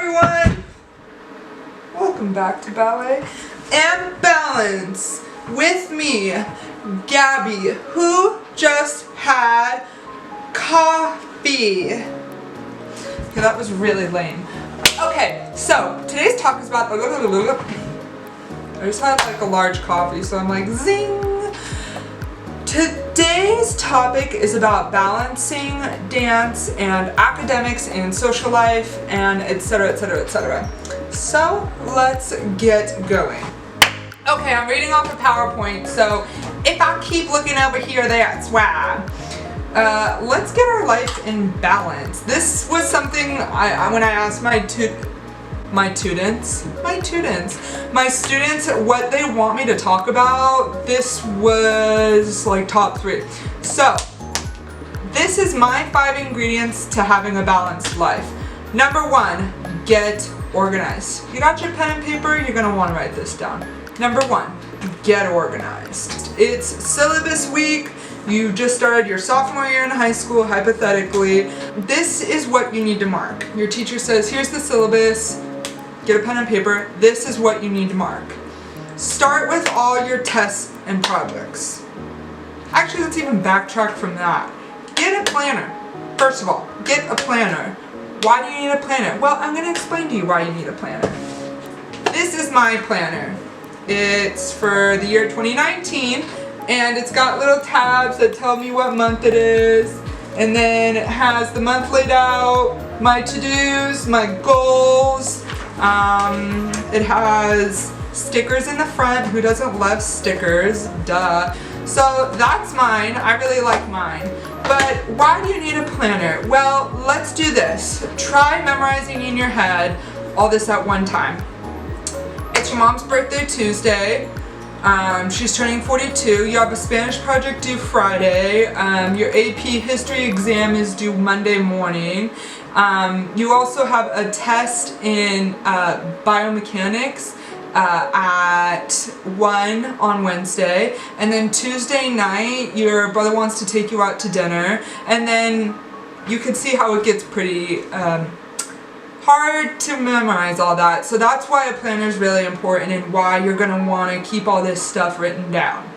everyone! Welcome back to Ballet and Balance with me, Gabby, who just had coffee. Okay, that was really lame. Okay, so today's talk is about, I just had like a large coffee, so I'm like, zing! Today's topic is about balancing dance and academics and social life and etc, etc, etc. So let's get going. Okay, I'm reading off a PowerPoint, so if I keep looking over here, that's why. Let's get our life in balance. This was something when I asked my students what they want me to talk about, this was like top 3. So this is my 5 ingredients to having a balanced life. Number 1, get organized. You got your pen and paper, you're gonna want to write this down. Number 1, get organized. It's syllabus week. You just started your sophomore year in high school, hypothetically. This is what you need to mark. Your teacher says, here's the syllabus. Get a pen and paper. This is what you need to mark. Start with all your tests and projects. Actually, let's even backtrack from that. Get a planner. First of all, get a planner. Why do you need a planner? Well, I'm going to explain to you why you need a planner. This is my planner. It's for the year 2019, and it's got little tabs that tell me what month it is, and then it has the month laid out, my to-dos, my goals. It has stickers in the front. Who doesn't love stickers? Duh. So that's mine. I really like mine. But why do you need a planner? Well, let's do this. Try memorizing in your head all this at one time. It's your mom's birthday Tuesday. She's turning 42. You have a Spanish project due Friday. Your AP history exam is due Monday morning. You also have a test in biomechanics at 1 on Wednesday, and then Tuesday night your brother wants to take you out to dinner, and then you can see how it gets pretty hard to memorize all that. So that's why a planner is really important and why you're going to want to keep all this stuff written down.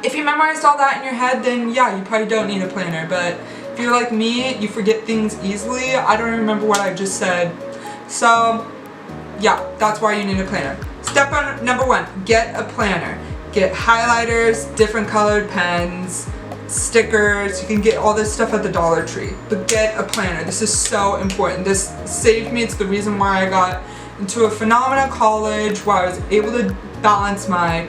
If you memorized all that in your head, then yeah, you probably don't need a planner, but if you're like me, you forget things easily. I don't remember what I just said. So yeah, that's why you need a planner. Step number 1, get a planner. Get highlighters, different colored pens, stickers. You can get all this stuff at the Dollar Tree, but get a planner. This is so important. This saved me. It's the reason why I got into a phenomenal college, why I was able to balance my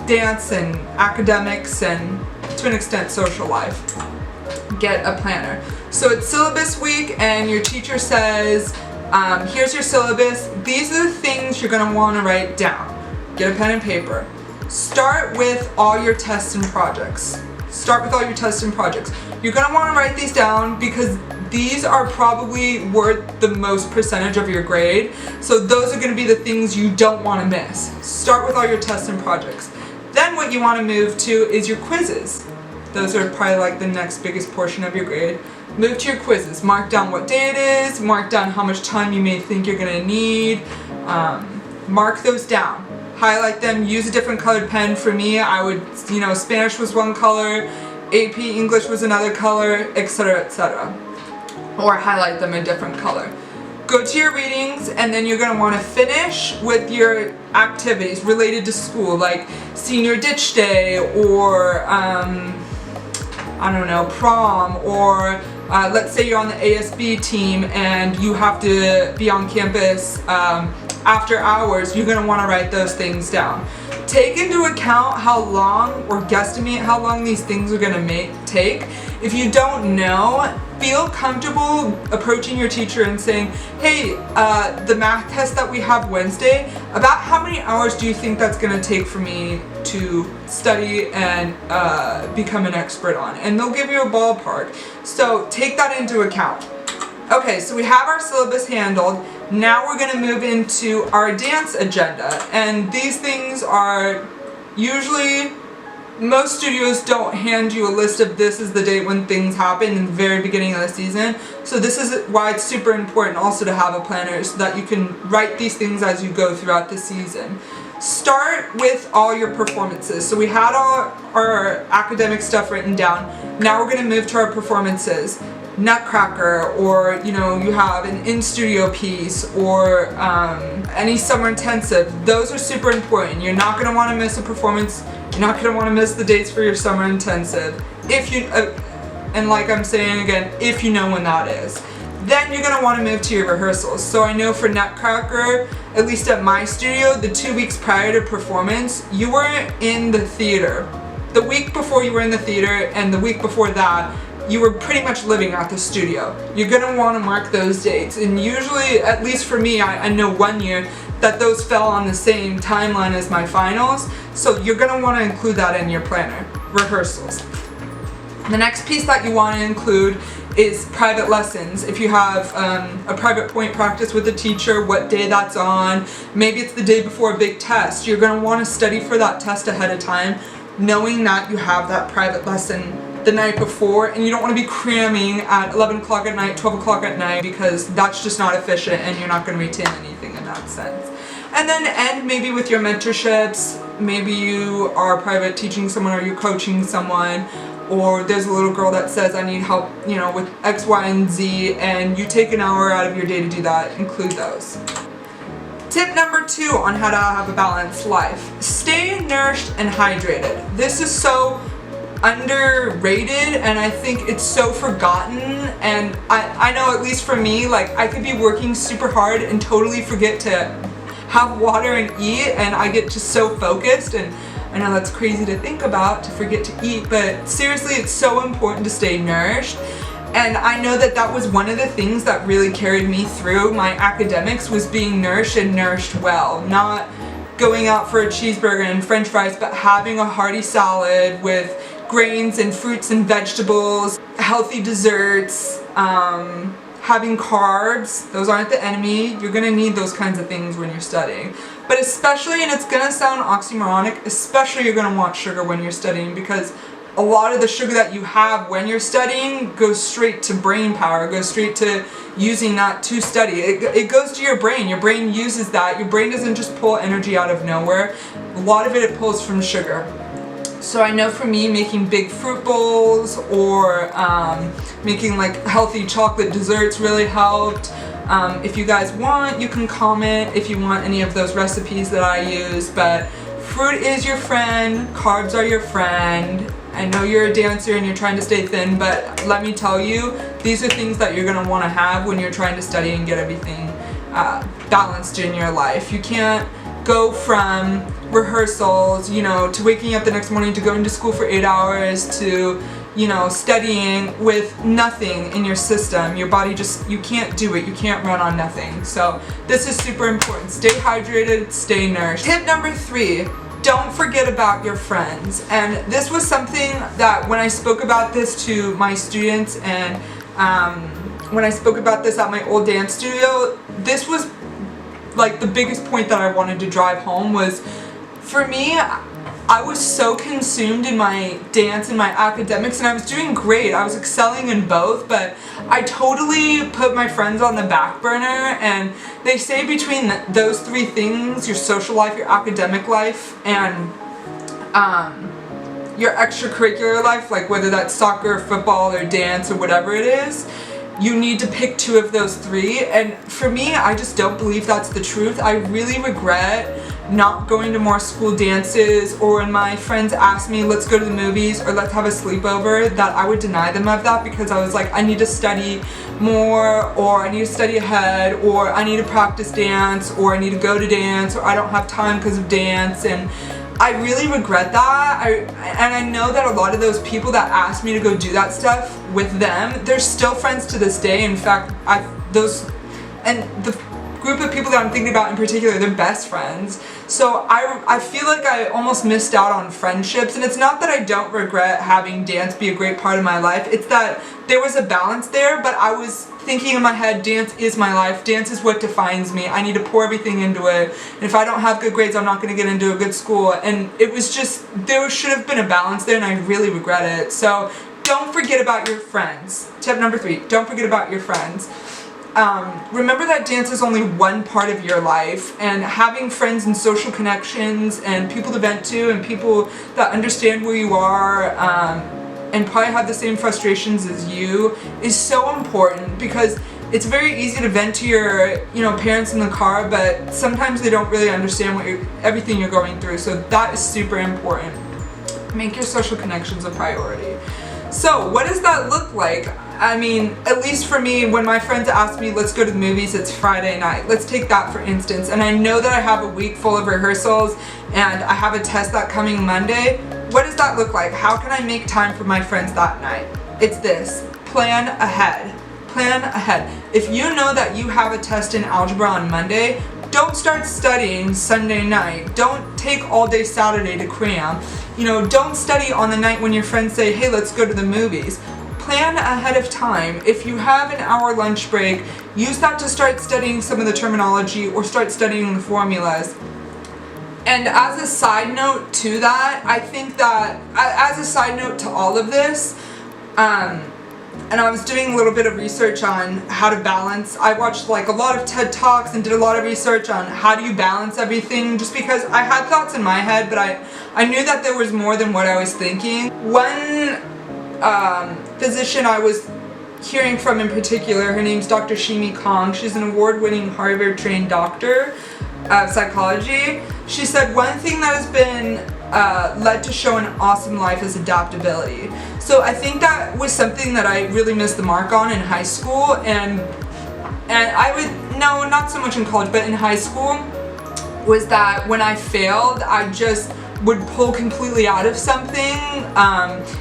dance and academics and to an extent social life. Get a planner. So it's syllabus week and your teacher says, here's your syllabus. These are the things you're going to want to write down. Get a pen and paper. Start with all your tests and projects. Start with all your tests and projects. You're going to want to write these down because these are probably worth the most percentage of your grade. So those are going to be the things you don't want to miss. Start with all your tests and projects. Then what you want to move to is your quizzes. Those are probably like the next biggest portion of your grade. Move to your quizzes. Mark down what day it is. Mark down how much time you may think you're going to need. Mark those down. Highlight them. Use a different colored pen. For me, I would, Spanish was one color, AP English was another color, etc., etc. Or highlight them a different color. Go to your readings, and then you're going to want to finish with your activities related to school, like senior ditch day, or I don't know, prom, or let's say you're on the ASB team and you have to be on campus after hours. You're going to want to write those things down. Take into account how long, or guesstimate how long these things are going to take. If you don't know, feel comfortable approaching your teacher and saying, hey, the math test that we have Wednesday, about how many hours do you think that's going to take for me to study and become an expert on? And they'll give you a ballpark. So take that into account. Okay, so we have our syllabus handled. Now we're going to move into our dance agenda. And these things are usually most studios don't hand you a list of this is the date when things happen in the very beginning of the season. So this is why it's super important also to have a planner so that you can write these things as you go throughout the season. Start with all your performances. So we had all our academic stuff written down. Now we're going to move to our performances. Nutcracker, or you have an in-studio piece, or any summer intensive. Those are super important. You're not going to want to miss a performance. You're not going to want to miss the dates for your summer intensive. If you, and like I'm saying again, if you know when that is. Then you're going to want to move to your rehearsals. So I know for Nutcracker, at least at my studio, the 2 weeks prior to performance, you were in the theater. The week before you were in the theater, and the week before that, you were pretty much living at the studio. You're going to want to mark those dates. And usually, at least for me, I know 1 year that those fell on the same timeline as my finals. So you're going to want to include that in your planner, rehearsals. The next piece that you want to include is private lessons. If you have a private point practice with a teacher, what day that's on. Maybe it's the day before a big test. You're going to want to study for that test ahead of time, knowing that you have that private lesson the night before, and you don't want to be cramming at 11 o'clock at night, 12 o'clock at night, because that's just not efficient and you're not going to retain anything in that sense. And then end maybe with your mentorships. Maybe you are private teaching someone, or you're coaching someone, or there's a little girl that says I need help, with X, Y, and Z, and you take an hour out of your day to do that. Include those. Tip number 2 on how to have a balanced life. Stay nourished and hydrated. This is so underrated, and I think it's so forgotten, and I know, at least for me, like, I could be working super hard and totally forget to have water and eat, and I get just so focused, and I know that's crazy to think about, to forget to eat, but seriously, it's so important to stay nourished. And I know that that was one of the things that really carried me through my academics, was being nourished and nourished well. Not going out for a cheeseburger and french fries, but having a hearty salad with grains and fruits and vegetables, healthy desserts, having carbs. Those aren't the enemy. You're going to need those kinds of things when you're studying. But especially, and it's going to sound oxymoronic, especially you're going to want sugar when you're studying, because a lot of the sugar that you have when you're studying goes straight to brain power, goes straight to using that to study. It goes to your brain. Your brain uses that. Your brain doesn't just pull energy out of nowhere. A lot of it pulls from sugar. So I know for me, making big fruit bowls, or making like healthy chocolate desserts really helped. If you guys want, you can comment if you want any of those recipes that I use, but fruit is your friend, carbs are your friend. I know you're a dancer and you're trying to stay thin, but let me tell you, these are things that you're going to want to have when you're trying to study and get everything balanced in your life. You can't go from rehearsals, to waking up the next morning to going to school for 8 hours to, studying with nothing in your system. Your body you can't do it. You can't run on nothing. So this is super important. Stay hydrated, stay nourished. Tip number 3, don't forget about your friends. And this was something that when I spoke about this to my students, and when I spoke about this at my old dance studio, this was like the biggest point that I wanted to drive home. Was, for me, I was so consumed in my dance and my academics, and I was doing great. I was excelling in both, but I totally put my friends on the back burner. And they say between those 3 things, your social life, your academic life, and your extracurricular life, like whether that's soccer, football, or dance, or whatever it is, you need to pick 2 of those 3. And for me, I just don't believe that's the truth. I really regret not going to more school dances, or when my friends asked me, let's go to the movies or let's have a sleepover, that I would deny them of that, because I was like, I need to study more, or I need to study ahead, or I need to practice dance, or I need to go to dance, or I don't have time because of dance. And I really regret that. And I know that a lot of those people that asked me to go do that stuff with them, they're still friends to this day. In fact, group of people that I'm thinking about in particular, they're best friends. So I feel like I almost missed out on friendships, and it's not that I don't regret having dance be a great part of my life. It's that there was a balance there, but I was thinking in my head, dance is my life. Dance is what defines me. I need to pour everything into it. And if I don't have good grades, I'm not going to get into a good school. And it was just, there should have been a balance there, and I really regret it. So don't forget about your friends. Tip number 3, don't forget about your friends. Remember that dance is only one part of your life, and having friends and social connections and people to vent to and people that understand where you are and probably have the same frustrations as you is so important, because it's very easy to vent to your parents in the car, but sometimes they don't really understand everything you're going through. So that is super important. Make your social connections a priority. So what does that look like? I mean, at least for me, when my friends ask me, let's go to the movies, it's Friday night. Let's take that for instance. And I know that I have a week full of rehearsals and I have a test that coming Monday. What does that look like? How can I make time for my friends that night? It's this: plan ahead. Plan ahead. If you know that you have a test in algebra on Monday, don't start studying Sunday night. Don't take all day Saturday to cram. Don't study on the night when your friends say, hey, let's go to the movies. Plan ahead of time. If you have an hour lunch break, use that to start studying some of the terminology or start studying the formulas. And as a side note to that, I think that, as a side note to all of this, and I was doing a little bit of research on how to balance. I watched a lot of TED Talks and did a lot of research on how do you balance everything, just because I had thoughts in my head, but I knew that there was more than what I was thinking. One physician I was hearing from in particular, her name's Dr. Shimi Kong. She's an award-winning Harvard-trained doctor of psychology. She said one thing that has been led to show an awesome life is adaptability. So I think that was something that I really missed the mark on in high school, and I would, no, not so much in college, but in high school, was that when I failed, I just would pull completely out of something.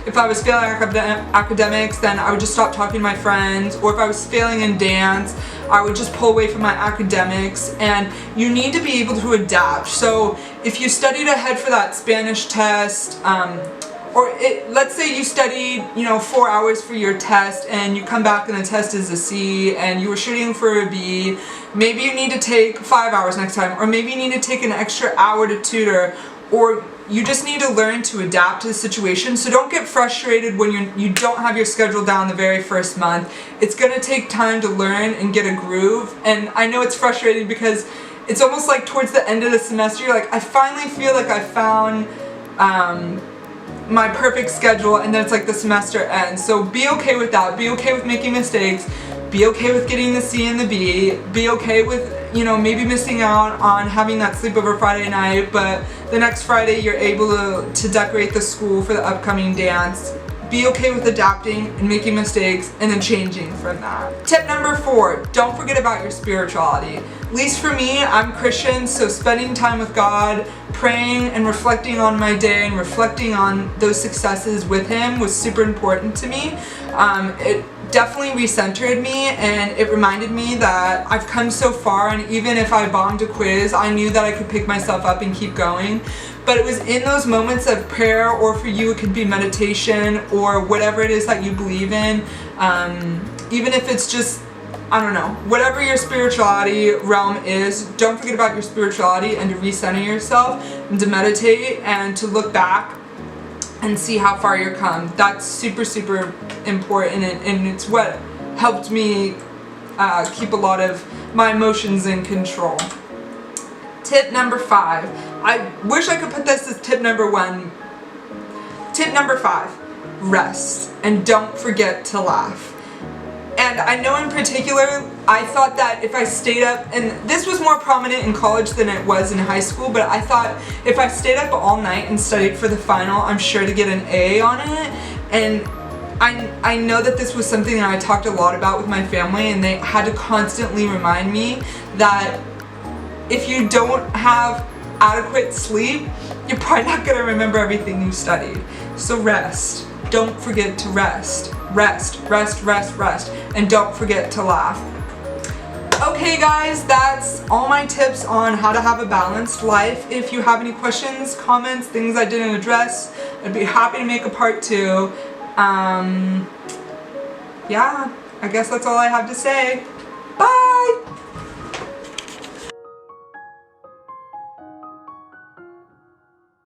If I was failing academics, then I would just stop talking to my friends, or if I was failing in dance, I would just pull away from my academics. And you need to be able to adapt. So if you studied ahead for that Spanish test, let's say you studied 4 hours for your test and you come back and the test is a C and you were shooting for a B, maybe you need to take 5 hours next time, or maybe you need to take an extra hour to tutor, or you just need to learn to adapt to the situation. So don't get frustrated when you don't have your schedule down the very first month. It's going to take time to learn and get a groove. And I know it's frustrating because it's almost like towards the end of the semester, you're like, I finally feel like I found my perfect schedule, and then it's like the semester ends. So be okay with that. Be okay with making mistakes. Be okay with getting the C and the B. Be okay with, maybe missing out on having that sleepover Friday night, but the next Friday you're able to decorate the school for the upcoming dance. Be okay with adapting and making mistakes and then changing from that. Tip number 4, don't forget about your spirituality. At least for me, I'm Christian, so spending time with God, praying and reflecting on my day and reflecting on those successes with Him was super important to me. It definitely recentered me, and it reminded me that I've come so far, and even if I bombed a quiz, I knew that I could pick myself up and keep going. But it was in those moments of prayer, or for you it could be meditation or whatever it is that you believe in, even if it's just, I don't know, whatever your spirituality realm is, don't forget about your spirituality and to recenter yourself and to meditate and to look back and see how far you've come. That's super, super important, and it's what helped me keep a lot of my emotions in control. Tip number 5. I wish I could put this as tip number 1. Tip number 5. Rest, and don't forget to laugh. And I know in particular, I thought that if I stayed up, and this was more prominent in college than it was in high school, but I thought if I stayed up all night and studied for the final, I'm sure to get an A on it. And I know that this was something that I talked a lot about with my family, and they had to constantly remind me that if you don't have adequate sleep, you're probably not going to remember everything you studied. So rest. Don't forget to rest. Rest, rest, rest, rest. And don't forget to laugh. Okay. Okay guys, that's all my tips on how to have a balanced life. If you have any questions, comments, things I didn't address, I'd be happy to make a part 2. Yeah, I guess that's all I have to say.